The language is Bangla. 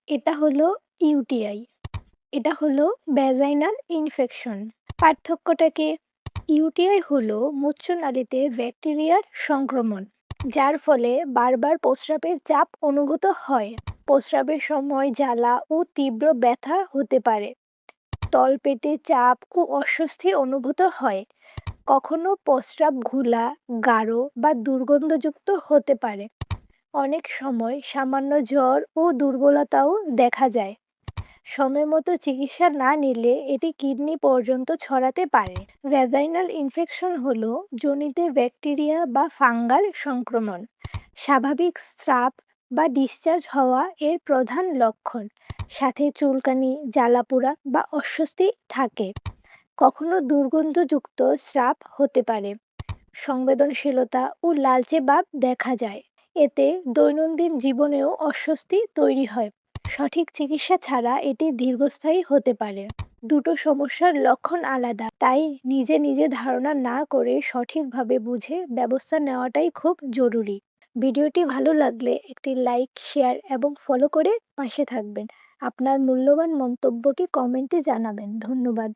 এটা হলো ইউটিআই। এটা হলো ভ্যাজাইনাল ইনফেকশন। পার্থক্যটা কি? ইউটিআই হলো মূত্রনালীতে ব্যাকটেরিয়ার সংক্রমণ, যার ফলে বারবার প্রস্রাবের চাপ অনুভূত হয়। প্রস্রাবের সময় জ্বালা ও তীব্র ব্যথা হতে পারে। তলপেটে চাপ ও অস্বস্তি অনুভূত হয়। কখনো প্রস্রাব ঘোলা, গাঢ় বা দুর্গন্ধযুক্ত হতে পারে। অনেক সময় সামান্য জ্বর ও দুর্বলতাও দেখা যায়। সময়মতো চিকিৎসা না নিলে এটি কিডনি পর্যন্ত ছড়াতে পারে। ভ্যাজাইনাল ইনফেকশন হলো যোনিতে ব্যাকটেরিয়া বা ফাঙ্গাল সংক্রমণ। স্বাভাবিক স্রাব বা ডিসচার্জ হওয়া এর প্রধান লক্ষণ। সাথে চুলকানি, জ্বালাপোড়া বা অস্বস্তি থাকে। কখনো দুর্গন্ধযুক্ত স্রাব হতে পারে। সংবেদনশীলতা ও লালচে ভাব দেখা যায়। এতে দৈনন্দিন জীবনেও অস্বস্তি তৈরি হয়। সঠিক চিকিৎসা ছাড়া এটি দীর্ঘস্থায়ী হতে পারে। দুটো সমস্যার লক্ষণ আলাদা, তাই নিজে নিজে ধারণা না করে সঠিকভাবে বুঝে ব্যবস্থা নেওয়াটাই খুব জরুরি। ভিডিওটি ভালো লাগলে একটি লাইক, শেয়ার এবং ফলো করে পাশে থাকবেন। আপনার মূল্যবান মন্তব্যটি কমেন্টে জানাবেন। ধন্যবাদ।